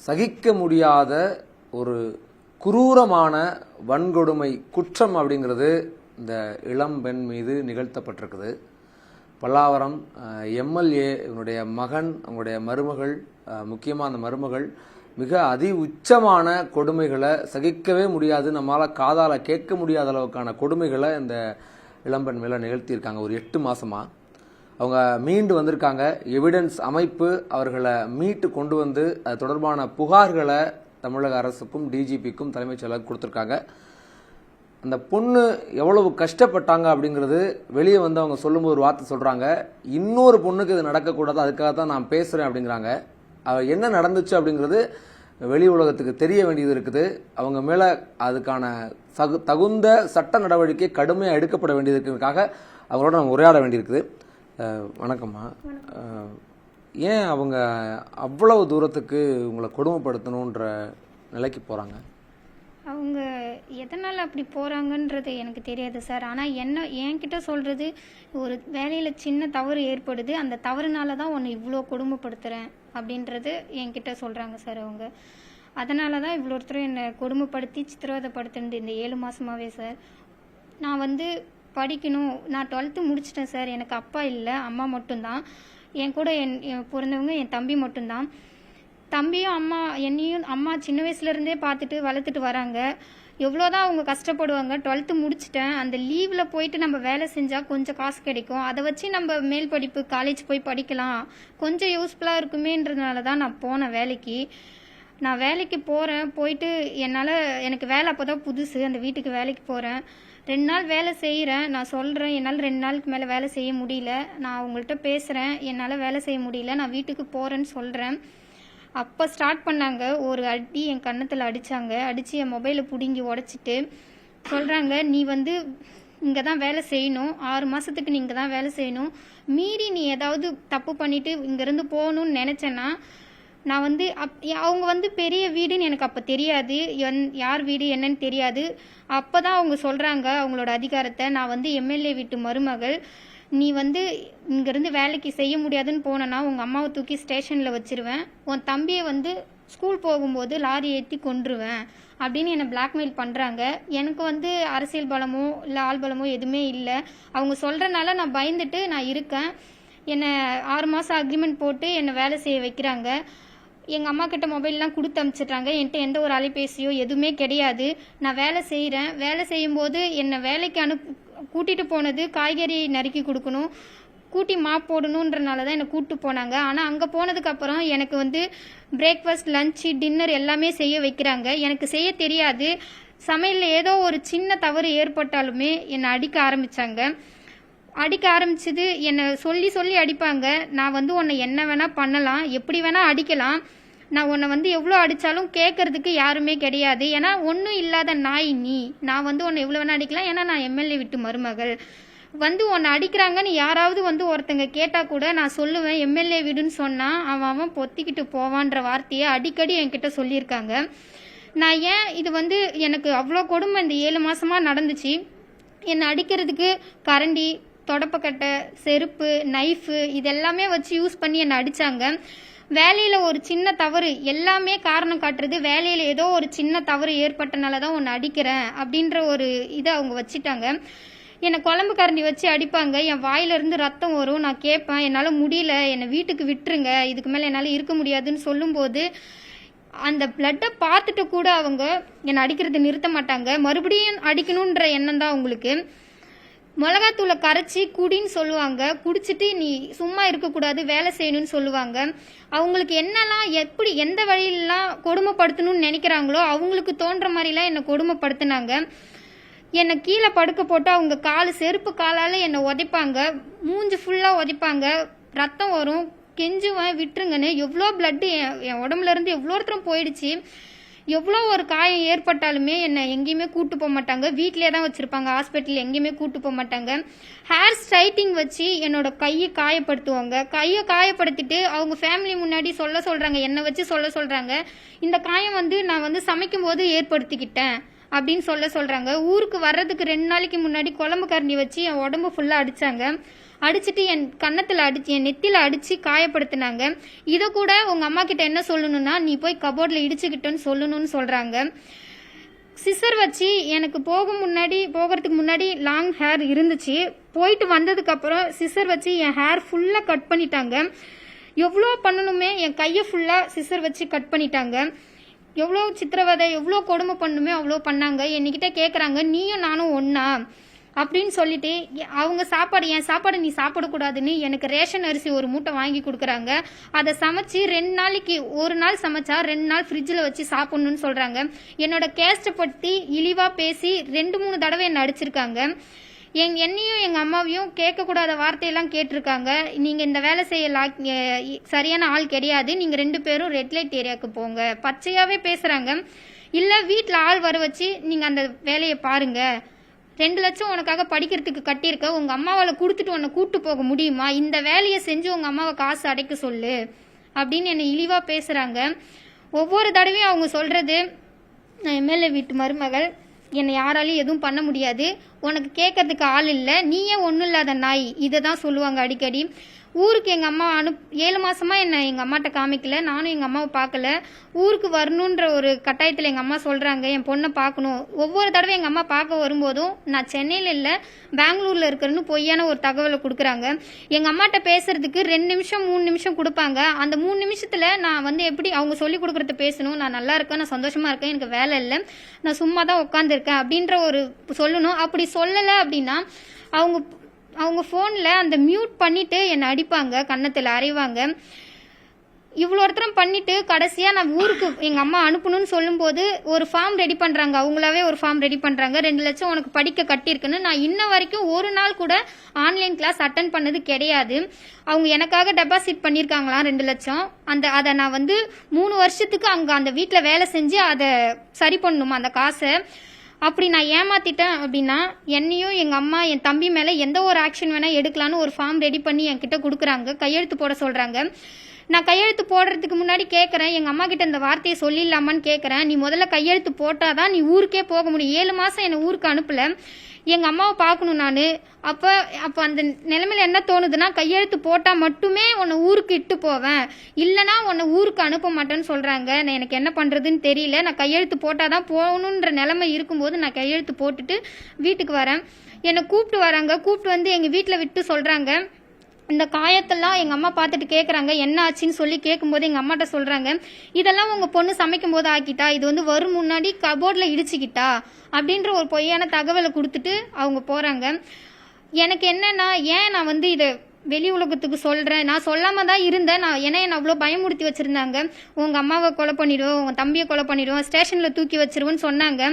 சகிக்க முடியாத ஒரு குரூரமான வன்கொடுமை குற்றம் அப்படிங்கிறது இந்த இளம் பெண் மீது நிகழ்த்தப்பட்டிருக்குது. பல்லாவரம் எம்எல்ஏ இவனுடைய மகன், அவங்களுடைய மருமகள், முக்கியமாக அந்த மருமகள் மிக அதி உச்சமான கொடுமைகளை சகிக்கவே முடியாது, நம்மளால் காதால் கேட்க முடியாத அளவுக்கான கொடுமைகளை இந்த இளம்பெண் மேலே நிகழ்த்தியிருக்காங்க. ஒரு 8 மாசமா அவங்க மீண்டு வந்திருக்காங்க. எவிடன்ஸ் அமைப்பு அவர்களை மீட்டு கொண்டு வந்து அது தொடர்பான புகார்களை தமிழக அரசுக்கும் டிஜிபிக்கும் தலைமைச் செயலர் கொடுத்துருக்காங்க. அந்த பொண்ணு எவ்வளவு கஷ்டப்பட்டாங்க அப்படிங்கிறது வெளியே வந்து அவங்க சொல்லும்போது ஒரு வார்த்தை சொல்றாங்க, இன்னொரு பொண்ணுக்கு இது நடக்கக்கூடாது, அதுக்காக தான் நான் பேசுறேன் அப்படிங்கிறாங்க. என்ன நடந்துச்சு அப்படிங்கிறது வெளி உலகத்துக்கு தெரிய வேண்டியது இருக்குது. அவங்க மேல அதுக்கான தகுந்த சட்ட நடவடிக்கை கடுமையாக எடுக்கப்பட வேண்டியது இருக்கிறதுக்காக அவங்களோட நம்ம உரையாட வேண்டியிருக்குது. வணக்கம்மா. ஏன் அவங்க அவ்வளவு தூரத்துக்கு உங்களை கொடுமைப்படுத்தணுன்ற நிலைக்கு போறாங்க? அவங்க எதனால் அப்படி போகிறாங்கன்றது எனக்கு தெரியாது சார். ஆனால் என்கிட்ட சொல்கிறது, ஒரு வேலையில் சின்ன தவறு ஏற்படுது, அந்த தவறுனால தான் உன்னை இவ்வளோ கொடுமைப்படுத்துகிறேன் அப்படின்றது என்கிட்ட சொல்கிறாங்க சார். அவங்க அதனால தான் இவ்வளோ ஒருத்தரும் என்னை கொடுமைப்படுத்தி சித்திரவதைப்படுத்துனது இந்த 7 மாதமாகவே சார். நான் வந்து படிக்கணும், நான் 12th முடிச்சிட்டேன் சார். எனக்கு அப்பா இல்லை, அம்மா மட்டும்தான். என் கூட பிறந்தவங்க என் தம்பி மட்டும்தான். தம்பியும் என்னையும் அம்மா சின்ன வயசுலேருந்தே பார்த்துட்டு வளர்த்துட்டு வராங்க. எவ்வளோதான் அவங்க கஷ்டப்படுவாங்க. 12th முடிச்சிட்டேன். அந்த லீவில் போயிட்டு நம்ம வேலை செஞ்சால் கொஞ்சம் காசு கிடைக்கும், அதை வச்சு நம்ம மேல் படிப்பு காலேஜ் போய் படிக்கலாம், கொஞ்சம் யூஸ்ஃபுல்லாக இருக்குமேன்றதுனால தான் நான் போனேன் வேலைக்கு. நான் வேலைக்கு போகிறேன். போயிட்டு எனக்கு வேலை அப்போ தான் புதுசு. அந்த வீட்டுக்கு வேலைக்கு போகிறேன். 2 நாள் வேலை செய்கிறேன். நான் சொல்கிறேன், என்னால் 2 நாளுக்கு மேலே வேலை செய்ய முடியல, நான் அவங்கள்ட்ட பேசுகிறேன், என்னால் வேலை செய்ய முடியல, நான் வீட்டுக்கு போகிறேன்னு சொல்கிறேன். அப்போ ஸ்டார்ட் பண்ணாங்க. ஒரு அடி என் கன்னத்தில் அடித்தாங்க. அடித்து என் மொபைலை பிடுங்கி உடச்சிட்டு சொல்கிறாங்க, நீ வந்து இங்கே தான் வேலை செய்யணும், 6 மாதத்துக்கு நீ இங்கே தான் வேலை செய்யணும், மீறி நீ ஏதாவது தப்பு பண்ணிவிட்டு இங்கேருந்து போகணுன்னு நினச்சேன்னா நான் வந்து அவங்க வந்து பெரிய வீடுன்னு எனக்கு அப்போ தெரியாது, யார் வீடு என்னன்னு தெரியாது. அப்போ தான் அவங்க சொல்கிறாங்க அவங்களோட அதிகாரத்தை, நான் வந்து எம்எல்ஏ வீட்டு மருமகள், நீ வந்து இங்கேருந்து வேலைக்கு செய்ய முடியாதுன்னு போனேன்னா உங்கள் அம்மாவை தூக்கி ஸ்டேஷனில் வச்சிருவேன், உன் தம்பியை வந்து ஸ்கூல் போகும்போது லாரி ஏற்றி கொன்றுவேன் அப்படின்னு என்னை பிளாக்மெயில் பண்ணுறாங்க. எனக்கு வந்து அரசியல் பலமோ இல்லை ஆள் பலமோ எதுவுமே இல்லை. அவங்க சொல்கிறனால நான் பயந்துட்டு நான் இருக்கேன். என்னை 6 மாதம் அக்ரிமெண்ட் போட்டு என்னை வேலை செய்ய வைக்கிறாங்க. எங்கள் அம்மா கிட்ட மொபைல்லாம் கொடுத்து அனுப்பிச்சிட்றாங்க. என்கிட்ட எந்த ஒரு அலைபேசியோ எதுவுமே கிடையாது. நான் வேலை செய்கிறேன். வேலை செய்யும்போது என்னை வேலைக்கு கூட்டிகிட்டு போனது காய்கறி நறுக்கி கொடுக்கணும், கூட்டி மாப் போடணுன்றனால தான் என்னை கூப்பிட்டு போனாங்க. ஆனால் அங்கே போனதுக்கப்புறம் எனக்கு வந்து பிரேக்ஃபாஸ்ட், லஞ்சு, டின்னர் எல்லாமே செய்ய வைக்கிறாங்க. எனக்கு செய்ய தெரியாது. சமையலில் ஏதோ ஒரு சின்ன தவறு ஏற்பட்டாலுமே என்னை அடிக்க ஆரம்பிச்சது. என்னை சொல்லி சொல்லி அடிப்பாங்க. நான் வந்து உன்னை என்ன வேணால் பண்ணலாம், எப்படி வேணால் அடிக்கலாம், நான் உன்னை வந்து எவ்வளோ அடித்தாலும் கேட்கறதுக்கு யாருமே கிடையாது, ஏன்னா ஒன்றும் இல்லாத நாய் நீ, நான் வந்து உன்னை எவ்வளோ வேணால் அடிக்கலாம், ஏன்னா நான் எம்எல்ஏ விட்டு மருமகள், வந்து உன்னை அடிக்கிறாங்கன்னு யாராவது வந்து ஒருத்தங்க கேட்டால் கூட நான் சொல்லுவேன், எம்எல்ஏ வீடுன்னு சொன்னால் அவன் பொத்திக்கிட்டு போவான்ற வார்த்தையை அடிக்கடி என்கிட்ட சொல்லியிருக்காங்க. நான் ஏன் இது வந்து எனக்கு அவ்வளோ கொடுமை இந்த 7 மாதமாக நடந்துச்சு. என்னை அடிக்கிறதுக்கு கரண்டி, தொடப்பக்கட்டை, செருப்பு, நைஃபு இதெல்லாமே வச்சு யூஸ் பண்ணி என்னை அடித்தாங்க. வேலையில் ஒரு சின்ன தவறு, எல்லாமே காரணம் காட்டுறது வேலையில் ஏதோ ஒரு சின்ன தவறு ஏற்பட்டனால தான் உன்னை அடிக்கிறேன் அப்படின்ற ஒரு இதை அவங்க வச்சுட்டாங்க. என்னை குழம்பு கரண்டி வச்சு அடிப்பாங்க. என் வாயிலிருந்து ரத்தம் வரும். நான் கேட்பேன், என்னால் முடியல, என்னை வீட்டுக்கு விட்டுருங்க, இதுக்கு மேலே என்னால் இருக்க முடியாதுன்னு சொல்லும்போது அந்த பிளட்டை பார்த்துட்டு கூட அவங்க என்னை அடிக்கிறது நிறுத்த மாட்டாங்க. மறுபடியும் அடிக்கணுன்ற எண்ணம் தான் அவங்களுக்கு. மிளகாத்தூளை கரைச்சி குடின்னு சொல்லுவாங்க. குடிச்சிட்டு நீ சும்மா இருக்கக்கூடாது, வேலை செய்யணும்னு சொல்லுவாங்க. அவங்களுக்கு என்னெல்லாம் எப்படி எந்த வழியிலலாம் கொடுமைப்படுத்தணும்னு நினைக்கிறாங்களோ அவங்களுக்கு தோன்ற மாதிரிலாம் என்னை கொடுமைப்படுத்தினாங்க. என்னை கீழே படுக்க போட்டு அவங்க செருப்பு காலால் என்னை உதைப்பாங்க. மூஞ்சி ஃபுல்லாக உதைப்பாங்க. ரத்தம் வரும். கெஞ்சுவேன், விட்டுருங்கன்னு. எவ்வளோ பிளட்டு என் உடம்புலேருந்து எவ்வளோ ஒருத்தரம் போயிடுச்சு. எவ்வளோ ஒரு காயம் ஏற்பட்டாலுமே என்னை எங்கேயுமே கூட்டு போக மாட்டாங்க. வீட்டிலே தான் வச்சுருப்பாங்க, ஹாஸ்பிட்டல் எங்கேயுமே கூட்டு போக மாட்டாங்க. ஹேர் ஸ்ட்ரைட்டிங் வச்சு என்னோட கையை காயப்படுத்துவாங்க. கையை காயப்படுத்திட்டு அவங்க ஃபேமிலி முன்னாடி சொல்கிறாங்க, என்னை வச்சு சொல்கிறாங்க, இந்த காயம் வந்து நான் வந்து சமைக்கும் போது ஏற்படுத்திக்கிட்டேன் அப்படின்னு சொல்றாங்க. ஊருக்கு வர்றதுக்கு 2 நாளைக்கு முன்னாடி குழம்பு கரண்டி வச்சு என் உடம்பு ஃபுல்லாக அடித்தாங்க. அடிச்சுட்டு என் கன்னத்தில் அடிச்சு என் நெத்தியில் அடித்து காயப்படுத்தினாங்க. இதை கூட உங்கள் அம்மா கிட்ட என்ன சொல்லணும்னா, நீ போய் கபோர்டில் இடிச்சுக்கிட்டேன்னு சொல்லணும்னு சொல்கிறாங்க. சிசர் வச்சு எனக்கு போகிறதுக்கு முன்னாடி லாங் ஹேர் இருந்துச்சு. போயிட்டு வந்ததுக்கப்புறம் சிசர் வச்சு என் ஹேர் ஃபுல்லாக கட் பண்ணிட்டாங்க. எவ்வளோ பண்ணணுமே என் கையை ஃபுல்லாக சிசர் வச்சு கட் பண்ணிட்டாங்க. எவ்வளோ சித்திரவதை எவ்வளோ கொடுமை பண்ணுமே அவ்வளோ பண்ணாங்க. என்கிட்ட கேட்குறாங்க, நீயும் நானும் ஒன்றா அப்படின்னு சொல்லிட்டு அவங்க என் சாப்பாடு நீ சாப்பிடக்கூடாதுன்னு எனக்கு ரேஷன் அரிசி ஒரு மூட்டை வாங்கி கொடுக்குறாங்க. அதை சமைச்சு 2 நாளைக்கு, ஒரு நாள் சமைச்சா 2 நாள் ஃப்ரிட்ஜில் வச்சு சாப்பிட்ணுன்னு சொல்கிறாங்க. என்னோட கேஸ்ட்டை பற்றி இழிவாக பேசி 2-3 தடவை என்னை அடிச்சிருக்காங்க. என்னையும் எங்கள் அம்மாவையும் கேட்கக்கூடாத வார்த்தையெல்லாம் கேட்டிருக்காங்க. நீங்கள் இந்த வேலை செய்ய சரியான ஆள் கிடையாது, நீங்கள் 2 பேரும் ரெட் லைட் ஏரியாவுக்கு போங்க, பச்சையாகவே பேசுகிறாங்க. இல்லை வீட்டில் ஆள் வர வச்சு நீங்கள் அந்த வேலையை பாருங்கள், 2 லட்சம் உனக்காக படிக்கிறதுக்கு கட்டியிருக்க, உங்கள் அம்மாவால் கொடுத்துட்டு உன்னை கூப்பிட்டு போக முடியுமா, இந்த வேலையை செஞ்சு உங்கள் அம்மாவை காசு அடைக்க சொல்லு அப்படின்னு என்னை இழிவாக பேசுகிறாங்க. ஒவ்வொரு தடவையும் அவங்க சொல்கிறது, நான் எம்எல்ஏ வீட்டு மருமகள், என்னை யாராலையும் எதுவும் பண்ண முடியாது, உனக்கு கேட்கறதுக்கு ஆள் இல்லை, நீயே ஒன்றும் இல்லாத நாய், இதை தான் சொல்லுவாங்க அடிக்கடி. ஊருக்கு எங்கள் அம்மா 7 மாதமாக என்னை எங்கள் அம்மாட்ட காமிக்கல, நானும் எங்கள் அம்மாவை பார்க்கல. ஊருக்கு வரணுன்ற ஒரு கட்டாயத்தில் எங்கள் அம்மா சொல்கிறாங்க என் பொண்ணை பார்க்கணும். ஒவ்வொரு தடவை எங்கள் அம்மா பார்க்க வரும்போதும் நான் சென்னையில் இல்லை பெங்களூரில் இருக்கிறேன்னு பொய்யான ஒரு தகவலை கொடுக்குறாங்க. எங்கள் அம்மாட்ட பேசுறதுக்கு 2 நிமிஷம் 3 நிமிஷம் கொடுப்பாங்க. அந்த 3 நிமிஷத்தில் நான் எப்படி அவங்க சொல்லி கொடுக்குறத பேசணும், நான் நல்லா இருக்கேன், நான் சந்தோஷமாக இருக்கேன், எனக்கு வேலை இல்லை, நான் சும்மா தான் உட்காந்துருக்கேன் அப்படின்ற ஒரு சொல்லணும். அப்படி சொல்லலை அப்படின்னா அவங்க ஃபோனில் அந்த மியூட் பண்ணிவிட்டு என்னை அடிப்பாங்க, கன்னத்தில் அறைவாங்க. இவ்வளோ ஒருத்தரம் பண்ணிவிட்டு கடைசியாக நான் ஊருக்கு எங்கள் அம்மா அனுப்பணும்னு சொல்லும்போது ஒரு ஃபார்ம் ரெடி பண்ணுறாங்க, அவங்களாவே ஒரு ஃபார்ம் ரெடி பண்ணுறாங்க, 2 லட்சம் உனக்கு படிக்க கட்டியிருக்குன்னு. நான் இன்ன வரைக்கும் ஒரு நாள் கூட ஆன்லைன் கிளாஸ் அட்டன் பண்ணது கிடையாது. அவங்க எனக்காக டெபாசிட் பண்ணியிருக்காங்களாம் 2 லட்சம். அதை நான் 3 வருஷத்துக்கு அங்கே அந்த வீட்டில் வேலை செஞ்சு அதை சரி பண்ணணுமா அந்த காசை. அப்படி நான் ஏமாத்திட்டேன் அப்படின்னா என்னையும் எங்கள் அம்மா என் தம்பி மேலே எந்த ஒரு ஆக்ஷன் வேணால் எடுக்கலான்னு ஒரு ஃபார்ம் ரெடி பண்ணி என்கிட்ட கொடுக்குறாங்க, கையெழுத்து போட சொல்கிறாங்க. நான் கையெழுத்து போடுறதுக்கு முன்னாடி கேட்குறேன், எங்கள் அம்மா கிட்ட இந்த வார்த்தையை சொல்லிடலாமான்னு கேட்குறேன். நீ முதல்ல கையெழுத்து போட்டால் தான் நீ ஊருக்கே போக முடியும். 7 மாதம் என்னை ஊருக்கு அனுப்பலை, எங்கள் அம்மாவை பார்க்கணும் நான். அப்போ அந்த நிலைமையில் என்ன தோணுதுன்னா, கையெழுத்து போட்டால் மட்டுமே உன்னை ஊருக்கு இட்டு போவேன், இல்லைனா உன்னை ஊருக்கு அனுப்ப மாட்டேன்னு சொல்கிறாங்க. நான் எனக்கு என்ன பண்ணுறதுன்னு தெரியல. நான் கையெழுத்து போட்டால் தான் போகணுன்ற நிலைமை இருக்கும்போது நான் கையெழுத்து போட்டுட்டு வீட்டுக்கு வரேன். என்னை கூப்பிட்டு வராங்க. கூப்பிட்டு எங்கள் வீட்டில் விட்டு சொல்கிறாங்க, இந்த காயத்தெல்லாம் எங்கள் அம்மா பார்த்துட்டு கேட்குறாங்க என்ன ஆச்சுன்னு சொல்லி கேட்கும்போது எங்கள் அம்மாட்ட சொல்கிறாங்க, இதெல்லாம் உங்கள் பொண்ணு சமைக்கும் போது ஆக்கிட்டா, இது வரும் முன்னாடி கபோர்டில் இடிச்சுக்கிட்டா அப்படின்ற ஒரு பொய்யான தகவலை கொடுத்துட்டு அவங்க போகிறாங்க. எனக்கு என்னன்னா, ஏன் நான் இதை வெளி உலகத்துக்கு சொல்கிறேன், நான் சொல்லாமல் தான் இருந்தேன். என்னை அவ்வளோ பயமுறுத்தி வச்சுருந்தாங்க. உங்கள் அம்மாவை கொலை பண்ணிவிடுவோம், உங்கள் தம்பியை கொலை பண்ணிவிடுவோம், ஸ்டேஷனில் தூக்கி வச்சிருவோன்னு சொன்னாங்க.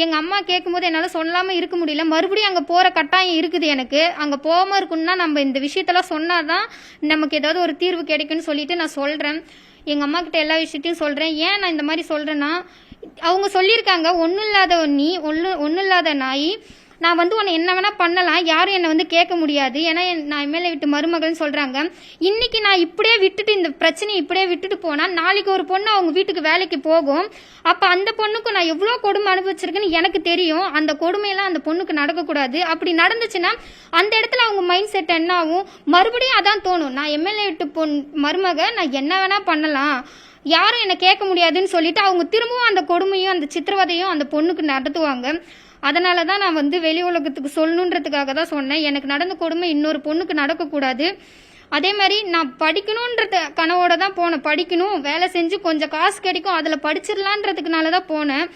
எங்கள் அம்மா கேட்கும்போது என்னால் சொல்லாமல் இருக்க முடியல. மறுபடியும் அங்கே போகிற கட்டாயம் இருக்குது எனக்கு. அங்கே போகாமல் இருக்குன்னா நம்ம இந்த விஷயத்தெல்லாம் சொன்னால் தான் நமக்கு ஏதாவது ஒரு தீர்வு கிடைக்குன்னு சொல்லிட்டு நான் சொல்கிறேன். எங்கள் அம்மா கிட்ட எல்லா விஷயத்தையும் சொல்கிறேன். ஏன் நான் இந்த மாதிரி சொல்கிறேன்னா, அவங்க சொல்லியிருக்காங்க, ஒன்றும் இல்லாத நீ ஒன்றும் இல்லாத நாய், நான் உன்னை என்ன வேணால் பண்ணலாம், யாரும் என்னை கேட்க முடியாது, ஏன்னா நான் எம்எல்ஏ வீட்டு மருமகள்னு சொல்கிறாங்க. இன்றைக்கி நான் இப்படியே விட்டுட்டு இந்த பிரச்சனையை இப்படியே விட்டுட்டு போனால் நாளைக்கு ஒரு பொண்ணு அவங்க வீட்டுக்கு வேலைக்கு போகும். அப்போ அந்த பொண்ணுக்கு நான் எவ்வளோ கொடுமை அனுபவிச்சிருக்கேன்னு எனக்கு தெரியும். அந்த கொடுமையெல்லாம் அந்த பொண்ணுக்கு நடக்கக்கூடாது. அப்படி நடந்துச்சுன்னா அந்த இடத்துல அவங்க மைண்ட் செட் என்ன ஆகும், மறுபடியும் அதான் தோணும், நான் எம்எல்ஏ வீட்டு மருமக, நான் என்ன வேணால் பண்ணலாம், யாரும் என்னை கேட்க முடியாதுன்னு சொல்லிட்டு அவங்க திரும்பவும் அந்த கொடுமையும் அந்த சித்திரவதையும் அந்த பொண்ணுக்கு நடத்துவாங்க. அதனால தான் நான் வெளி உலகத்துக்கு சொல்லணுன்றதுக்காக தான் சொன்னேன். எனக்கு நடந்த கொடுமை இன்னொரு பொண்ணுக்கு நடக்கக்கூடாது. அதே மாதிரி நான் படிக்கணுன்ற கனவோட தான் போனேன். படிக்கணும், வேலை செஞ்சு கொஞ்சம் காசு கிடைக்கும், அதில் படிச்சிடலான்றதுக்குனால தான் போனேன்.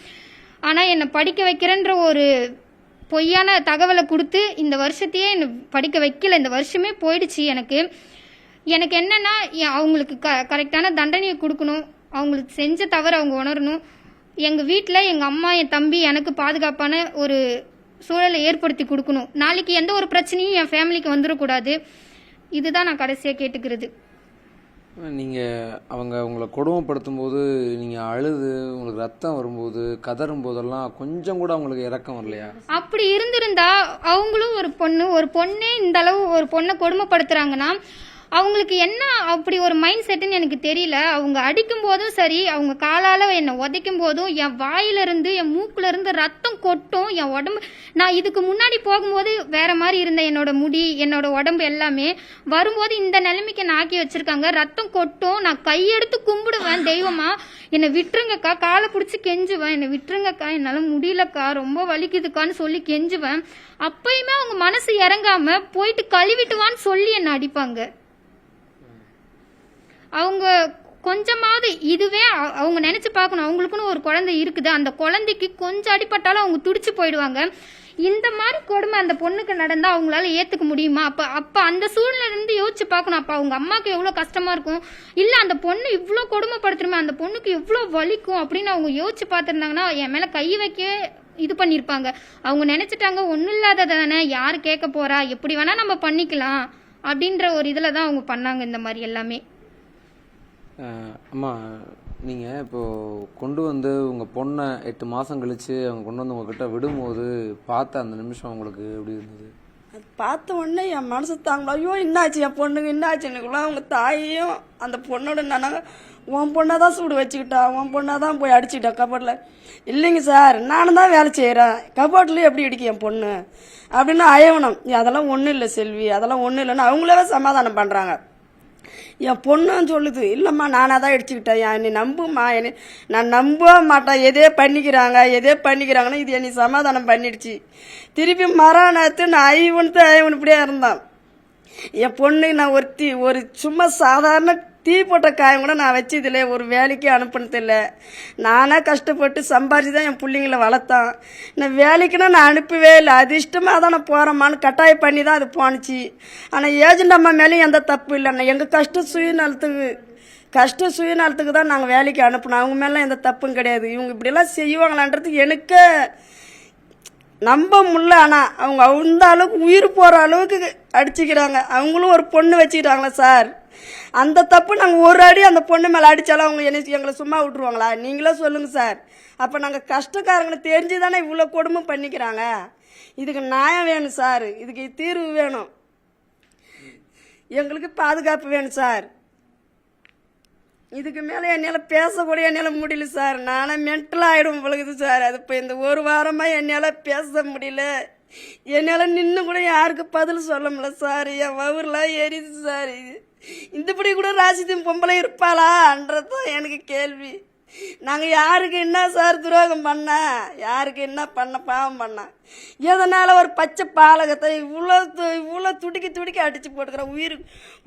ஆனால் என்னை படிக்க வைக்கிறேன்ற ஒரு பொய்யான தகவலை கொடுத்து இந்த வருஷத்தையே என்னை படிக்க வைக்கல. இந்த வருஷமே போயிடுச்சு. எனக்கு என்னன்னா, அவங்களுக்கு கரெக்டான தண்டனையை கொடுக்கணும், அவங்களுக்கு செஞ்ச தவறு அவங்க உணரணும். எங்கள் வீட்டில் எங்கள் அம்மா என் தம்பி எனக்கு பாதுகாப்பான ஒரு சூழலை ஏற்படுத்தி கொடுக்கணும். நாளைக்கு எந்த ஒரு பிரச்சனையும் என் ஃபேமிலிக்கு வந்துடக்கூடாது. இதுதான் நான் கடைசியாக கேட்டுக்கிறது. அவங்க உங்களை கொடுமைப்படுத்தும் போது நீங்கள் அழுது உங்களுக்கு ரத்தம் வரும்போது கதறும் போதெல்லாம் கொஞ்சம் கூட அவங்களுக்கு இறக்கம் வரலையா? அப்படி இருந்திருந்தா அவங்களும் ஒரு பொண்ணே இந்த அளவு ஒரு பொண்ணை கொடுமைப்படுத்துறாங்கன்னா அவங்களுக்கு என்ன அப்படி ஒரு மைண்ட் செட்டுன்னு எனக்கு தெரியல. அவங்க அடிக்கும் போதும் சரி, அவங்க காலால் என்னை உதைக்கும் போதும் என் வாயிலிருந்து என் மூக்கிலிருந்து ரத்தம் கொட்டும். என் உடம்பு, நான் இதுக்கு முன்னாடி போகும்போது வேற மாதிரி இருந்த என்னோட முடி, என்னோட உடம்பு எல்லாமே வரும்போது இந்த நிலைமைக்கு நான் ஆக்கி வச்சிருக்காங்க. ரத்தம் கொட்டும். நான் கையெடுத்து கும்பிடுவேன் தெய்வமா, என்னை விட்டுருங்கக்கா, காலை பிடிச்சி கெஞ்சுவேன், என்னை விட்டுருங்கக்கா, என்னால் முடியலக்கா, ரொம்ப வலிக்குதுக்கான்னு சொல்லி கெஞ்சுவேன். அப்பயுமே அவங்க மனசு இறங்காம போயிட்டு கழுவிட்டுவான்னு சொல்லி என்னை அடிப்பாங்க. அவங்க கொஞ்சமாவது இதுவே அவங்க நினைச்சு பார்க்கணும். அவங்களுக்குன்னு ஒரு குழந்தை இருக்குது, அந்த குழந்தைக்கு கொஞ்சம் அடிப்பட்டாலும் அவங்க துடிச்சு போயிடுவாங்க. இந்த மாதிரி கொடுமை அந்த பொண்ணுக்கு நடந்தா அவங்களால ஏத்துக்க முடியுமா? அப்ப அந்த சூழ்நிலை இருந்து யோசிச்சு பார்க்கணும். அப்ப அவங்க அம்மாவுக்கு எவ்வளவு கஷ்டமா இருக்கும், இல்ல அந்த பொண்ணு இவ்வளவு கொடுமைப்படுத்துருமே, அந்த பொண்ணுக்கு எவ்வளவு வலிக்கும் அப்படின்னு அவங்க யோசிச்சு பார்த்திருந்தாங்கன்னா என் மேல கை வைக்க இது பண்ணிருப்பாங்க. அவங்க நினைச்சிட்டாங்க ஒன்னும் இல்லாததானே, யாரு கேட்க போறா, எப்படி வேணா நம்ம பண்ணிக்கலாம் அப்படின்ற ஒரு இதுல தான் அவங்க பண்ணாங்க இந்த மாதிரி எல்லாமே. அம்மா, நீங்கள் இப்போது கொண்டு வந்து உங்கள் பொண்ணை 8 மாதம் கழித்து அவங்க கொண்டு வந்து உங்ககிட்ட விடும்போது பார்த்த அந்த நிமிஷம் உங்களுக்கு எப்படி இருந்தது? அது பார்த்த உடனே என் மனசு தாங்களோ, ஐயோ என்னாச்சு என் பொண்ணுங்க என்னாச்சுன்னுக்குள்ள அவங்க தாயையும் அந்த பொண்ணோட நானாங்க, உன் பொண்ணை தான் சூடு வச்சுக்கிட்டா, உன் பொண்ணை தான் போய் அடிச்சுக்கிட்டா கபோர்டில். இல்லைங்க சார், நானும் தான் வேலை செய்கிறேன், கபோர்ட்லேயும் எப்படி அடிக்க என் பொண்ணு அப்படின்னு அயவனம். அதெல்லாம் ஒன்றும் இல்லை செல்வி, அதெல்லாம் ஒன்றும் இல்லைன்னு அவங்களே சமாதானம் பண்ணுறாங்க. என் பொண்ணுன்னு சொல்லுது, இல்லைம்மா நானாக தான் அடிச்சுக்கிட்டேன், என்னை நம்புமா, என்னை நான் நம்ப மாட்டேன், எதே பண்ணிக்கிறாங்கன்னா இது என்னை சமாதானம் பண்ணிடுச்சு. திருப்பி மறாநாத்து நான் ஐவன் இப்படியே இருந்தான். என் பொண்ணு நான் ஒரு சும்மா சாதாரண தீ போட்ட காயம் கூட நான் வச்சதில்லை, ஒரு வேலைக்கு அனுப்பினதில்ல. நானாக கஷ்டப்பட்டு சம்பாரிச்சு தான் என் பிள்ளைங்களை வளர்த்தான். நான் வேலைக்குன்னா நான் அனுப்பவே இல்லை, அது இஷ்டமாக தான் நான் போகிறேம்மான்னு கட்டாயம் பண்ணி தான் அது போணுச்சு. ஆனால் ஏஜென்ட் அம்மா மேலேயும் எந்த தப்பு இல்லைண்ணா, எங்கள் கஷ்ட சுயநலத்துக்கு தான் நாங்கள் வேலைக்கு அனுப்பினோம், அவங்க மேலே எந்த தப்பும் கிடையாது. இவங்க இப்படிலாம் செய்வாங்களான்றது எனக்கு நம்ப முடியல. ஆனால் அவங்க அந்த அளவுக்கு உயிர் போகிற அளவுக்கு அடிச்சுக்கிறாங்க. அவங்களும் ஒரு பொண்ணு வச்சுக்கிட்டாங்களா சார், அந்த தப்பு நாங்கள் ஒரு அடி அந்த பொண்ணு மேலே அடித்தாலும் அவங்க எங்களை சும்மா விட்டுருவாங்களா? நீங்களே சொல்லுங்கள் சார். அப்போ நாங்கள் கஷ்டக்காரங்களை தெரிஞ்சு தானே இவ்வளோ கொடுமை பண்ணிக்கிறாங்க. இதுக்கு நியாயம் வேணும் சார், இதுக்கு தீர்வு வேணும், எங்களுக்கு பாதுகாப்பு வேணும் சார். இதுக்கு மேலே என்னால் பேசக்கூடிய என்னால் முடியல சார், நானே மென்டலாக ஆகிடும் பழகுது சார். அது இப்போ இந்த ஒரு வாரமாக என்னால் பேச முடியல, என்னால் நின்று கூட யாருக்கு பதில் சொல்ல முடியல சார். என் வவுரெலாம் எரியுது சார். இந்தபடி கூட ராசிதம் பொம்பளை இருப்பாளான்றது தான் எனக்கு கேள்வி. நாங்கள் யாருக்கு என்ன சார் துரோகம் பண்ண, யாருக்கு என்ன பண்ண பாவம் பண்ண, எதனால் ஒரு பச்சை பாலகத்தை இவ்வளோ துடிக்கி அடித்து போட்டுக்கிறேன்.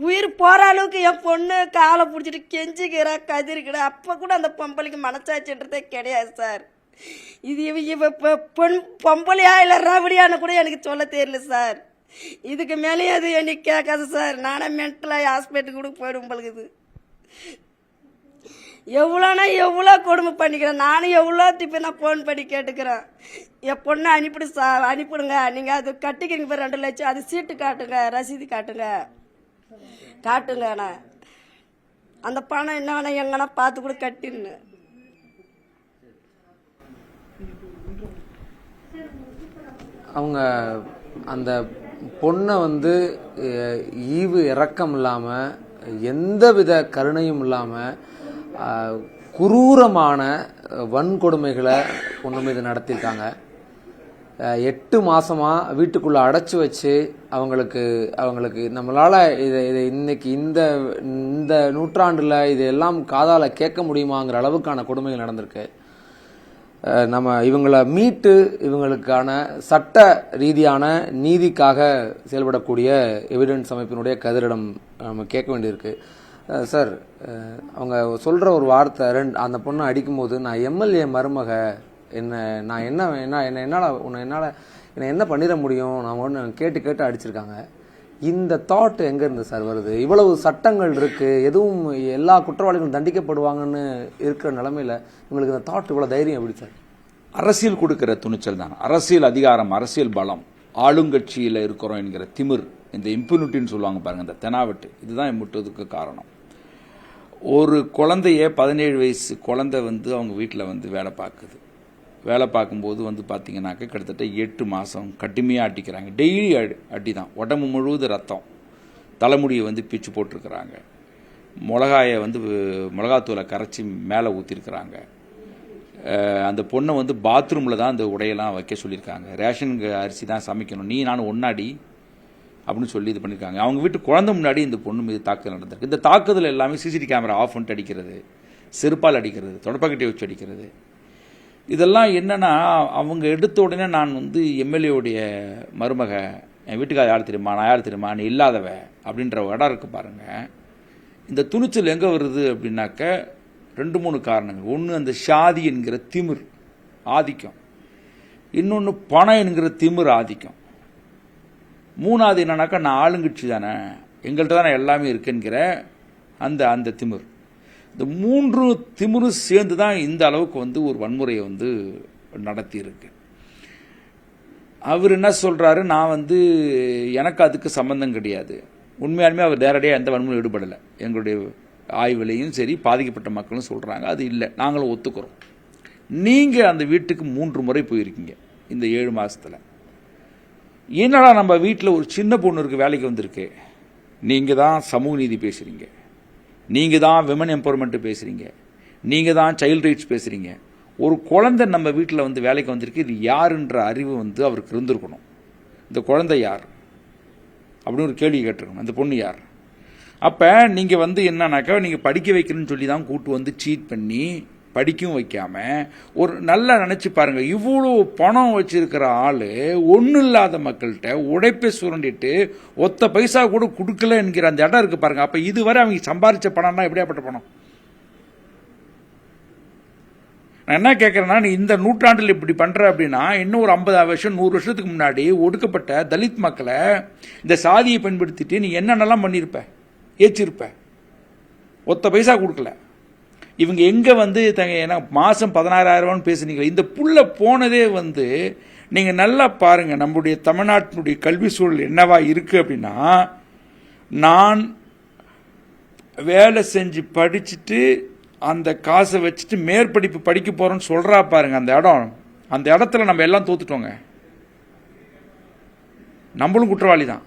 உயிர் போகிற அளவுக்கு என் பொண்ணு காலை பிடிச்சிட்டு கெஞ்சிக்கிறா கதிரிக்கிறா. அப்போ கூட அந்த பொம்பளைக்கு மனசாட்சின்றதே கிடையாது சார். இது இவ பொம்பளையா இல்லை ரவடியான்னு கூட எனக்கு சொல்ல தெரியல சார். இதுக்கு மேலேயே அது எனக்கு கேட்காது சார். நானே மென்டலாக ஹாஸ்பிட்டலுக்கு கூட போயிடும் பழகுது. எவ்வளோ கொடுமை பண்ணிக்கிறேன் நானும், எவ்வளோ திருப்பி நான் ஃபோன் பண்ணி கேட்டுக்கிறேன். என் பொண்ணை அனுப்பிடுங்க, நீங்கள் அது கட்டிக்கிறீங்க பேர் 2 லட்சம், அது சீட்டு காட்டுங்க, ரசீது காட்டுங்க நான் அந்த பணம் என்ன வேணா எங்கன்னா பார்த்து கூட கட்டின்னு. அவங்க அந்த பொண்ணை வந்து ஈவு இரக்கம் இல்லாமல், எந்தவித கருணையும் இல்லாமல் குரூரமான வன்கொடுமைகளை பொண்ணு மீது நடத்தியிருக்காங்க. 8 மாதமாக வீட்டுக்குள்ளே அடைச்சி வச்சு அவங்களுக்கு நம்மளால் இதை இன்னைக்கு இந்த நூற்றாண்டில் இதெல்லாம் காதால் கேட்க முடியுமாங்கிற அளவுக்கான கொடுமைகள் நடந்திருக்கு. நம்ம இவங்களை மீட்டு இவங்களுக்கான சட்ட ரீதியான நீதிக்காக செயல்படக்கூடிய எவிடன்ஸ் அமைப்பினுடைய கதிரிடம் நம்ம கேட்க வேண்டியிருக்கு. சார், அவங்க சொல்கிற ஒரு வார்த்தை, அந்த பொண்ணை அடிக்கும்போது நான் எம்எல்ஏ மருமக, நான் என்ன பண்ணிட முடியும், நான் ஒன்று கேட்டு அடிச்சிருக்காங்க. இந்த தாட் எங்கேருந்து சார் வருது? இவ்வளவு சட்டங்கள் இருக்குது, எதுவும் எல்லா குற்றவாளிகளும் தண்டிக்கப்படுவாங்கன்னு இருக்கிற நிலைமையில் உங்களுக்கு இந்த தாட் இவ்வளோ தைரியம் எப்படி சார்? அரசியல் கொடுக்கிற துணிச்சல் தான், அரசியல் அதிகாரம், அரசியல் பலம், ஆளுங்கட்சியில் இருக்கிறோம் என்கிற திமிர், இந்த இம்ப்யூனிட்டின்னு சொல்லுவாங்க பாருங்கள், இந்த தெனாவட்டு, இதுதான் முட்டுறதுக்கு காரணம். ஒரு குழந்தைய 17 வயசு குழந்தை அவங்க வீட்டில் வேலை பார்க்கும்போது பார்த்தீங்கன்னாக்க கிட்டத்தட்ட 8 மாதம் கடுமையாக அடிக்கிறாங்க. டெய்லி அடி தான், உடம்பு முழுவதும் ரத்தம், தலைமுடியை வந்து பிச்சு போட்டிருக்கிறாங்க, மிளகாயை வந்து மிளகாத்தூளை கரைச்சி மேலே ஊற்றிருக்கிறாங்க. அந்த பொண்ணை வந்து பாத்ரூமில் தான் அந்த உடையெல்லாம் வைக்க சொல்லியிருக்காங்க. ரேஷன் அரிசி தான் சமைக்கணும், நீ நானும் ஒன்னாடி அப்படின்னு சொல்லி இது பண்ணியிருக்காங்க. அவங்க வீட்டு குழந்தை முன்னாடி இந்த பொண்ணு மீது தாக்குதல் நடந்திருக்கு. இந்த தாக்குதல் எல்லாமே சிசிடிவி கேமரா ஆஃப் பண்ணிட்டு அடிக்கிறது, செருப்பால் அடிக்கிறது, தொடப்பக்கட்டி வச்சு அடிக்கிறது. இதெல்லாம் என்னன்னா, அவங்க எடுத்த உடனே நான் வந்து எம்எல்ஏவுடைய மருமக, என் வீட்டுக்கார யார் தெரியுமா, நான் யார் தெரியுமா, நீ இல்லாதவ அப்படின்ற இடம் இருக்கு பாருங்க. இந்த துணிச்சல் எங்கே வருது அப்படின்னாக்க 2-3 காரணங்கள். ஒன்று அந்த ஷாதி என்கிற திமிர் ஆதிக்கம், இன்னொன்று பணம் என்கிற திமிர் ஆதிக்கம், மூணாவது என்னன்னாக்கா நான் ஆளுங்கட்சி தானே, எங்கள்கிட்ட தானே எல்லாமே இருக்குங்கிற அந்த அந்த திமிர். இந்த 3 திமிரும் சேர்ந்து தான் இந்த அளவுக்கு வந்து ஒரு வன்முறையை வந்து நடத்தி இருக்கு. அவர் என்ன சொல்றாரு, நான் வந்து எனக்கு அதுக்கு சம்பந்தம் கிடையாது. உண்மையாலுமே அவர் நேரடியாக எந்த வன்முறை ஈடுபடலை. எங்களுடைய ஆய்வுலையும் சரி பாதிக்கப்பட்ட மக்களும் சொல்றாங்க அது இல்லை, நாங்களும் ஒத்துக்கிறோம். நீங்க அந்த வீட்டுக்கு 3 முறை போயிருக்கீங்க இந்த 7 மாசத்துல. என்னடா நம்ம வீட்டில் ஒரு சின்ன பொண்ணு இருக்கு, வேலைக்கு வந்திருக்கு, நீங்க தான் சமூக நீதி பேசுறீங்க, நீங்க தான் விமன் எம்பவர்மெண்ட் பேசுறீங்க, நீங்க தான் சைல்ட் ரைட்ஸ் பேசுறீங்க, ஒரு குழந்தை நம்ம வீட்டில் வந்து வேலைக்கு வந்திருக்கு, இது யாருன்ற அறிவு வந்து அவருக்கு இருந்திருக்கணும். இந்த குழந்தை யார் அப்படின்னு ஒரு கேள்வி கேட்டிருக்கணும். அந்த பொண்ணு யார்? அப்போ நீங்கள் வந்து என்னன்னாக்கா, நீங்கள் படிக்க வைக்கணும்னு சொல்லி தான் கூட்டு வந்து சீட் பண்ணி படிக்கவும் வைக்காம, ஒரு நல்லா நினச்சி பாருங்கள், இவ்வளோ பணம் வச்சிருக்கிற ஆள் ஒன்றும் இல்லாத மக்கள்கிட்ட உடைப்பை சுரண்டிட்டு ஒத்த பைசா கூட கொடுக்கல என்கிற அந்த இடம் இருக்கு பாருங்க. அப்போ இதுவரை அவங்க சம்பாதிச்ச பணம்னா எப்படியாப்பட்ட பணம்? நான் என்ன கேட்குறேன்னா, நீ இந்த நூற்றாண்டில் இப்படி பண்ணுற அப்படின்னா, இன்னும் ஒரு 50 வருஷம் 100 வருஷத்துக்கு முன்னாடி ஒடுக்கப்பட்ட தலித் மக்களை இந்த சாதியை பயன்படுத்திட்டு நீ என்னென்னலாம் பண்ணியிருப்ப, ஏற்றிருப்ப. ஒத்த பைசா கொடுக்கல. இவங்க எங்கே வந்து ஏன்னா மாதம் 16,000 பேசுனீங்க. இந்த புள்ள போனதே வந்து நீங்கள் நல்லா பாருங்கள், நம்முடைய தமிழ்நாட்டினுடைய கல்வி சூழல் என்னவா இருக்குது அப்படின்னா, நான் வேலை செஞ்சு படிச்சுட்டு அந்த காசை வச்சுட்டு மேற்படிப்பு படிக்க போகிறோன்னு சொல்கிறா பாருங்க. அந்த இடத்துல நம்ம எல்லாம் தோத்துட்டோங்க. நம்மளும் குற்றவாளி தான்.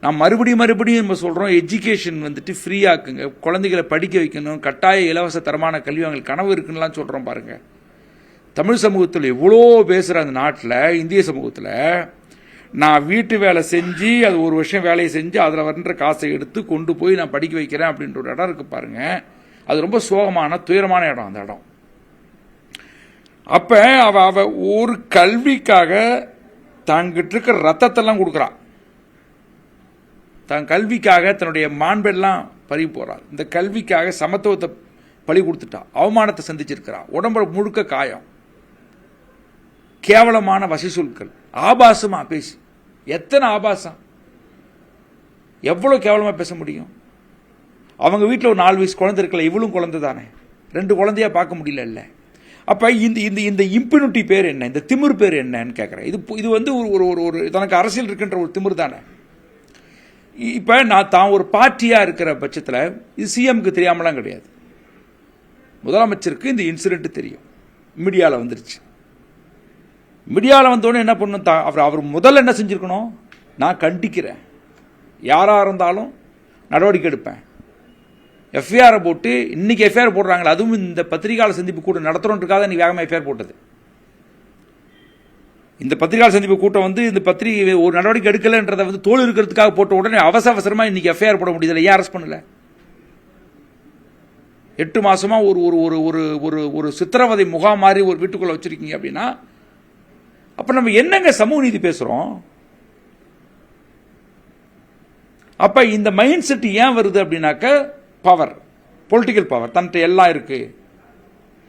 நான் மறுபடியும் நம்ம சொல்கிறோம், எஜுகேஷன் வந்துட்டு ஃப்ரீயாக்குங்க, குழந்தைகளை படிக்க வைக்கணும், கட்டாய இலவச தரமான கல்வி அவங்களுக்கு கனவு இருக்குன்னுலாம் சொல்கிறோம் பாருங்க. தமிழ் சமூகத்தில் எவ்வளோ பேசுகிற அந்த நாட்டில், இந்திய சமூகத்தில், நான் வீட்டு வேலை செஞ்சு அது 1 வருஷம் வேலையை செஞ்சு அதில் வர்ற காசை எடுத்து கொண்டு போய் நான் படிக்க வைக்கிறேன் அப்படின்ற ஒரு இடம் இருக்கு பாருங்க. அது ரொம்ப சோகமான துயரமான இடம் அந்த இடம். அப்போ அவ ஒரு கல்விக்காக தங்கிட்டு இருக்கிற ரத்தத்தெல்லாம் கொடுக்குறான், தன் கல்விக்காக தன்னுடைய மாண்பெல்லாம் பறி போறாள். இந்த கல்விக்காக சமத்துவத்தை பழி கொடுத்துட்டா, அவமானத்தை சந்திச்சிருக்கிறா, உடம்புல முழுக்க காயம், கேவலமான வசி சொற்கள், ஆபாசமா பேசி. எத்தனை ஆபாசம், எவ்வளவு கேவலமா பேச முடியும்? அவங்க வீட்டில் ஒரு 4 வயசு குழந்தை இருக்கல, இவளும் குழந்தை தானே, 2 குழந்தையா பார்க்க முடியல இல்ல? அப்ப இந்த இம்பியூனிட்டி பேர் என்ன, இந்த திமிர் பேர் என்னன்னு கேட்கிறேன். இது வந்து ஒரு தனக்கு அரசியல் இருக்கின்ற ஒரு திமிர் தானே. இப்ப நான் தான் ஒரு பார்ட்டியா இருக்கிற பட்சத்தில் இது சிஎம்க்கு தெரியாமலாம் கிடையாது, முதலமைச்சருக்கு இந்த இன்சிடென்ட் தெரியும், மீடியாவில் வந்துருச்சு. மீடியாவில் வந்தோடனே என்ன பண்ணும், அவர் முதல்ல என்ன செஞ்சிருக்கணும், நான் கண்டிக்கிறேன், யாராக இருந்தாலும் நடவடிக்கை எடுப்பேன், எஃப்ஐஆரை போட்டு. இன்னைக்கு எஃப்ஐஆர் போடுறாங்களா, அதுவும் இந்த பத்திரிகையாளர் சந்திப்பு கூட்டம் நடத்துறோன்றதுக்காக நீ வேகமாக எஃப்ஐஆர் போட்டது. இந்த பத்திரிகையாளர் சந்திப்பு கூட்டம் வந்து இந்த பத்திரிகை ஒரு நடவடிக்கை எடுக்கலன்றதை வந்து தோல் இருக்கிறதுக்காக போட்ட உடனே அவசரமா இன்னைக்கு எஃப்ஐஆர் போட முடியல. ஏன் அரெஸ்ட் பண்ணல? 8 மாசமா ஒரு சித்திரவதை முகாம் மாதிரி ஒரு வீட்டுக்குள்ள வச்சிருக்கீங்க அப்படின்னா, அப்ப நம்ம என்னங்க சமூக நீதி பேசுறோம்? அப்ப இந்த மைண்ட் செட் ஏன் வருது அப்படின்னாக்க, பவர், பொலிட்டிக்கல் பவர் தன்கிட்ட எல்லாம் இருக்கு,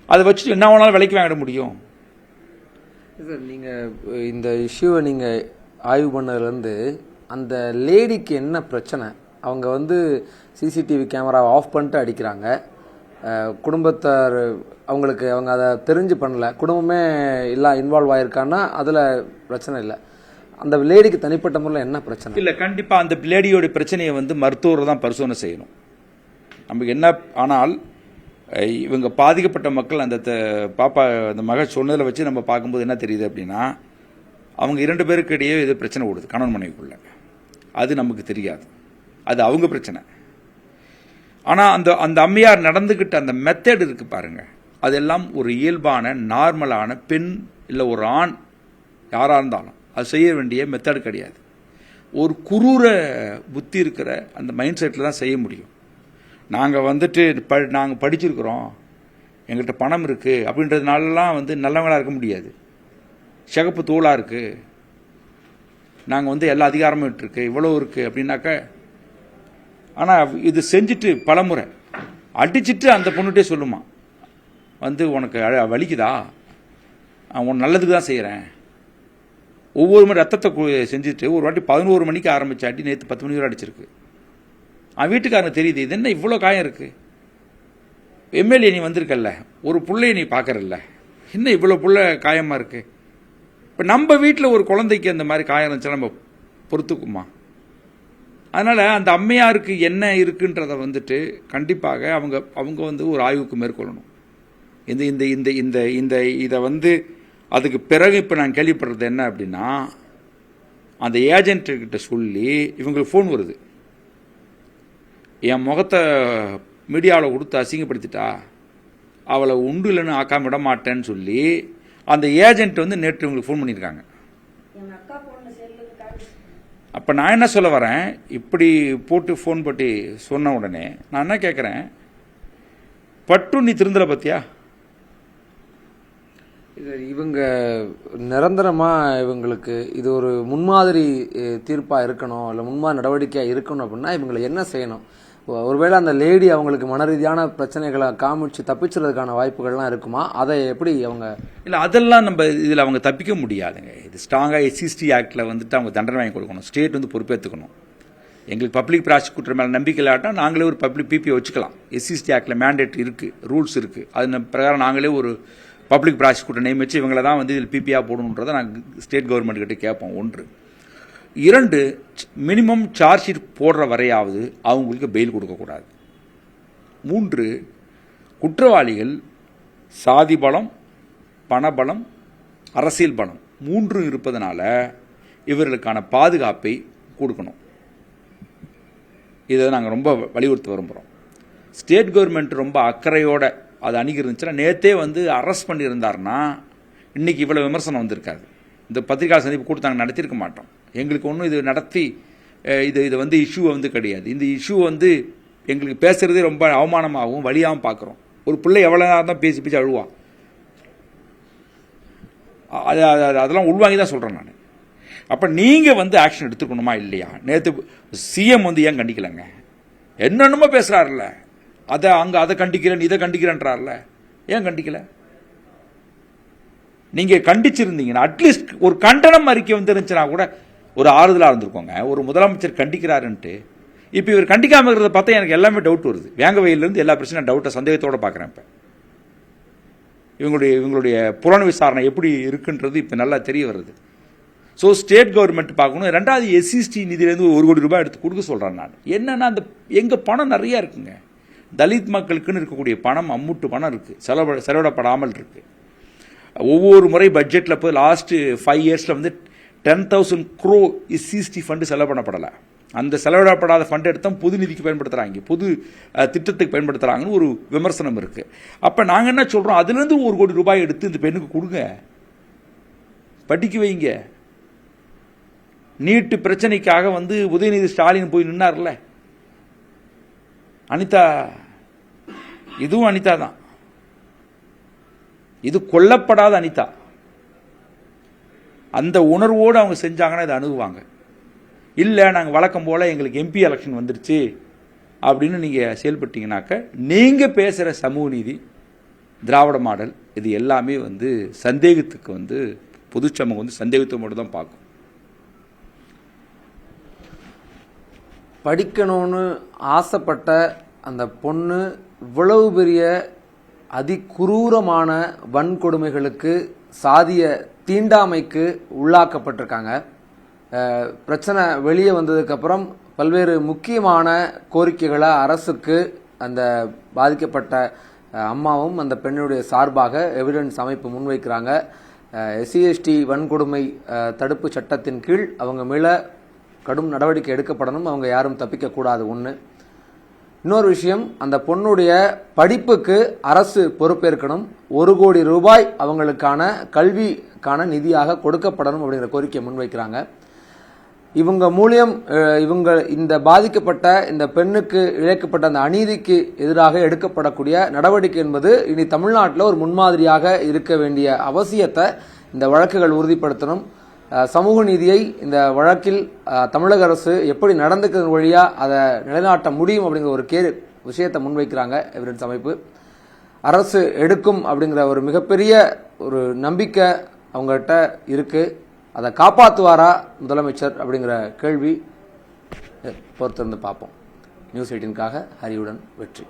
அதை வச்சுட்டு என்ன வேணாலும் விலைக்கு வாங்கிட முடியும். சார், நீங்கள் இந்த இஷ்யூவை நீங்கள் ஆய்வு பண்ணதுலேருந்து அந்த லேடிக்கு என்ன பிரச்சனை? அவங்க வந்து சிசிடிவி கேமராவை ஆஃப் பண்ணிட்டு அடிக்கிறாங்க, குடும்பத்தார் அவங்களுக்கு அவங்க அதை தெரிஞ்சு பண்ணல, குடும்பமே எல்லாம் இன்வால்வ் ஆயிருக்கான்னா அதில் பிரச்சனை இல்லை. அந்த லேடிக்கு தனிப்பட்ட முறையில் என்ன பிரச்சனை? இல்லை, கண்டிப்பாக அந்த லேடியோட பிரச்சனையை வந்து மருத்துவர் தான் பரிசோதனை செய்யணும். நமக்கு என்ன, ஆனால் இவங்க பாதிக்கப்பட்ட மக்கள் அந்த பாப்பா அந்த மகள் சொன்னதில் வச்சு நம்ம பார்க்கும்போது என்ன தெரியுது அப்படின்னா, அவங்க 2 பேருக்கு இடையே இது பிரச்சனை ஓடுது, கணவன் மனைவிக்குள்ள. அது நமக்கு தெரியாது, அது அவங்க பிரச்சனை. ஆனால் அந்த அந்த அம்மையார் நடந்துக்கிட்ட அந்த மெத்தட் இருக்கு பாருங்க, அதெல்லாம் ஒரு இயல்பான நார்மலான பெண் இல்லை ஒரு ஆண் யாராக இருந்தாலும் அது செய்ய வேண்டிய மெத்தட் கிடையாது. ஒரு குரூர புத்தி இருக்கிற அந்த மைண்ட் செட்டில் தான் செய்ய முடியும். நாங்கள் வந்துட்டு நாங்கள் படிச்சிருக்கிறோம், எங்கள்கிட்ட பணம் இருக்குது அப்படின்றதுனாலலாம் வந்து நல்லவங்களாக இருக்க முடியாது. சிகப்பு தோளாக இருக்குது, நாங்கள் வந்து எல்லா அதிகாரமும் இருக்கு, இவ்வளோ இருக்குது அப்படின்னாக்க. ஆனால் இது செஞ்சுட்டு பலமுறை அடிச்சுட்டு அந்த பொண்ணுகிட்டே சொல்லுமா வந்து உனக்கு வலிக்குதா, உன் நல்லதுக்கு தான் செய்கிறேன். ஒவ்வொரு மணி ரத்தத்தை செஞ்சுட்டு ஒரு வாட்டி 11 மணிக்கு ஆரம்பிச்சாட்டி நேற்று 10 மணி வரை அடிச்சிருக்கு. அவன் வீட்டுக்காரனுக்கு தெரியுது இது என்ன இவ்வளோ காயம் இருக்குது, எம்எல்ஏ நீ வந்திருக்கல்ல, ஒரு பிள்ளைய நீ பார்க்கறல்ல, என்ன இவ்வளோ புள்ள காயமாக இருக்குது. இப்போ நம்ம வீட்டில் ஒரு குழந்தைக்கு அந்த மாதிரி காயம் இருந்துச்சுன்னா நம்ம பொறுத்துக்குமா? அதனால் அந்த அம்மையாருக்கு என்ன இருக்குன்றதை வந்துட்டு கண்டிப்பாக அவங்க வந்து ஒரு ஆய்வுக்கு மேற்கொள்ளணும். இந்த இந்த இந்த இந்த இந்த இதை வந்து அதுக்கு பிறகு இப்போ நான் கேள்விப்படுறது என்ன அப்படின்னா, அந்த ஏஜென்ட்டுக்கிட்ட சொல்லி இவங்களுக்கு ஃபோன் வருது, என் முகத்தை மீடியாவில் கொடுத்து அசிங்கப்படுத்திட்டா, அவளை உண்டு இல்லைன்னு ஆக்காம விட மாட்டேன்னு சொல்லி அந்த ஏஜென்ட் வந்து நேற்று இவங்களுக்கு ஃபோன் பண்ணியிருக்காங்க. அப்போ நான் என்ன சொல்ல வரேன், இப்படி போட்டு ஃபோன் போட்டு சொன்ன உடனே நான் என்ன கேட்குறேன், பட்டு நீ திருந்தலை பார்த்தியா? இது இவங்க நிரந்தரமாக இவங்களுக்கு இது ஒரு முன்மாதிரி தீர்ப்பாக இருக்கணும், இல்லை முன்மாதிரி நடவடிக்கையாக இருக்கணும் அப்படின்னா இவங்களை என்ன செய்யணும்? ஒருவேளை அந்த லேடி அவங்களுக்கு மன ரீதியான பிரச்சனைகளை காமிச்சு தப்பிச்சுறதுக்கான வாய்ப்புகள்லாம் இருக்குமா? அதை எப்படி அவங்க இல்லை, அதெல்லாம் நம்ம இதில் அவங்க தப்பிக்க முடியாதுங்க. இது ஸ்ட்ராங்காக SCST ஆக்டில் வந்துட்டு அவங்க தண்டனை வாங்கி கொடுக்கணும், ஸ்டேட் வந்து பொறுப்பேற்றுக்கணும். எங்களுக்கு பப்ளிக் ப்ராசிக்யூட்டர் மேலே நம்பிக்கை இல்லாட்டா நாங்களே ஒரு பப்ளிக் பிபி வச்சுக்கலாம். SCST ஆக்டில் மேண்டேட் இருக்குது, ரூல்ஸ் இருக்குது, அது பிரகாரம் நாங்களே ஒரு பப்ளிக் ப்ராசிக்யூட்டர் நியமிச்சு இவங்களை தான் வந்து இதில் பிபியாக போடணுன்றதை நாங்கள் ஸ்டேட் கவர்மெண்ட் கிட்ட கேட்போம். 1. 2, மினிமம் சார்ஜ் ஷீட் போடுற வரையாவது அவங்களுக்கு பெயில் கொடுக்கக்கூடாது. 3, குற்றவாளிகள் சாதி பலம், பணபலம், அரசியல் பலம் 3 இருப்பதனால இவர்களுக்கான பாதுகாப்பை கொடுக்கணும். இதை நாங்கள் ரொம்ப வலியுறுத்தி விரும்புகிறோம். ஸ்டேட் கவர்மெண்ட் ரொம்ப அக்கறையோட அது அணுகி இருந்துச்சுன்னா நேற்றே வந்து அரெஸ்ட் பண்ணியிருந்தாருன்னா இன்னைக்கு இவ்வளோ விமர்சனம் வந்திருக்காது. இந்த பத்திரிகா சந்திப்பு கூட்டத்தை நடத்தியிருக்க மாட்டோம். எங்களுக்கு ஒன்றும் இது நடத்தி இது வந்து இஷ்யூ வந்து கிடையாது. இந்த இஷ்யூ வந்து எங்களுக்கு பேசுறதே ரொம்ப அவமானமாகவும் வலியாகவும் பார்க்குறோம். ஒரு பிள்ளை எவ்வளோ நேரம் தான் பேசி பேசி அழுவா, அதெல்லாம் உள்வாங்கி தான் சொல்கிறேன் நான். அப்போ நீங்கள் வந்து ஆக்ஷன் எடுத்துக்கணுமா இல்லையா? நேற்று சிஎம் வந்து ஏன் கண்டிக்கலைங்க? என்னென்னமோ பேசுகிறாருல்ல, அதை கண்டிக்கிறேன் இதை கண்டிக்கிறேன்றார்ல, ஏன் கண்டிக்கலை? நீங்கள் கண்டிச்சிருந்தீங்கன்னா அட்லீஸ்ட் ஒரு கண்டனம் அறிக்கை வந்துருந்துச்சுன்னா கூட ஒரு ஆறுதலாக இருந்திருக்கோங்க. ஒரு முதலமைச்சர் கண்டிக்கிறாருன்ட்டு இப்போ இவர் கண்டிக்காம இருக்கிறத பார்த்தா எனக்கு எல்லாமே டவுட் வருது. வேங்க வயலிருந்து எல்லா பிரச்சனையும் டவுட்டை சந்தேகத்தோடு பார்க்குறேன். இப்போ இவங்களுடைய புலன் விசாரணை எப்படி இருக்குன்றது இப்போ நல்லா தெரிய வருது. ஸோ ஸ்டேட் கவர்மெண்ட் பார்க்கணும். 2வது SCST நிதியிலேருந்து 1 கோடி ரூபாய் எடுத்து கொடுக்க சொல்கிறேன் நான். என்னன்னா அந்த எங்கள் பணம் நிறையா இருக்குங்க. தலித் மக்களுக்குன்னு இருக்கக்கூடிய பணம் அம்முட்டு பணம் இருக்குது, செலவிடப்படாமல் இருக்குது. ஒவ்வொரு முறை பட்ஜெட்டில் போய் லாஸ்ட்டு 5 இயர்ஸில் வந்து 10,000 crore SCST ஃபண்டு செலவு பண்ணப்படலை. அந்த செலவிடப்படாத ஃபண்ட் எடுத்தால் பொது நிதிக்கு பயன்படுத்துகிறாங்க, பொது திட்டத்துக்கு பயன்படுத்துகிறாங்கன்னு ஒரு விமர்சனம் இருக்குது. அப்போ நாங்கள் என்ன சொல்கிறோம், அதுலேருந்து 1 கோடி ரூபாய் எடுத்து இந்த பெண்ணுக்கு கொடுங்க, படிக்க வைங்க. நீட்டு பிரச்சனைக்காக வந்து உதயநிதி ஸ்டாலின் போய் நின்னார்ல, அனிதா, இதுவும் அனிதா தான். இது கொல்லப்படாத அனிதா. அந்த உணர்வோடு அவங்க செஞ்சாங்கன்னா இதை அணுகுவாங்க. இல்லை நாங்கள் வழக்கம் போல் எங்களுக்கு MP எலெக்ஷன் வந்துருச்சு அப்படின்னு நீங்கள் செயல்பட்டீங்கன்னாக்க நீங்கள் பேசுகிற சமூக நீதி, திராவிட மாடல், இது எல்லாமே வந்து சந்தேகத்துக்கு வந்து பொது சமூகம் வந்து சந்தேகத்தை மட்டும் தான் பார்க்கும். படிக்கணும்னு ஆசைப்பட்ட அந்த பொண்ணு இவ்வளவு பெரிய அதிகுரூரமான வன்கொடுமைகளுக்கு, சாதிய தீண்டாமைக்கு உள்ளாக்கப்பட்டிருக்காங்க. பிரச்சனை வெளியே வந்ததுக்கப்புறம் பல்வேறு முக்கியமான கோரிக்கைகளை அரசுக்கு அந்த பாதிக்கப்பட்ட அம்மாவும் அந்த பெண்ணுடைய சார்பாக எவிடன்ஸ் அமைப்பு முன்வைக்கிறாங்க. SC/ST வன்கொடுமை தடுப்பு சட்டத்தின் கீழ் அவங்க மேல கடும் நடவடிக்கை எடுக்கப்படணும், அவங்க யாரும் தப்பிக்கக்கூடாது. ஒன்று. இன்னொரு விஷயம், அந்த பொண்ணுடைய படிப்புக்கு அரசு பொறுப்பேற்கணும். 1 கோடி ரூபாய் அவங்களுக்கான கல்விக்கான நிதியாக கொடுக்கப்படணும் அப்படிங்கிற கோரிக்கையை முன்வைக்கிறாங்க. இவங்க மூலியம் இந்த பாதிக்கப்பட்ட இந்த பெண்ணுக்கு இழைக்கப்பட்ட அந்த அநீதிக்கு எதிராக எடுக்கப்படக்கூடிய நடவடிக்கை என்பது இனி தமிழ்நாட்டில் ஒரு முன்மாதிரியாக இருக்க வேண்டிய அவசியத்தை இந்த வழக்குகள் உறுதிப்படுத்தணும். சமூக நீதியை இந்த வழக்கில் தமிழக அரசு எப்படி நடந்துக்கிறது வழியா அதை நிலைநாட்ட முடியும் அப்படிங்கிற ஒரு விஷயத்தை முன்வைக்கிறாங்க எவிடன்ஸ் அமைப்பு. அரசு எடுக்கும் அப்படிங்கிற ஒரு மிகப்பெரிய ஒரு நம்பிக்கை அவங்ககிட்ட இருக்கு. அதை காப்பாற்றுவாரா முதலமைச்சர் அப்படிங்கிற கேள்வி பொறுத்திருந்து பார்ப்போம். நியூஸ் 18க்காக ஹரியுடன் வெற்றி.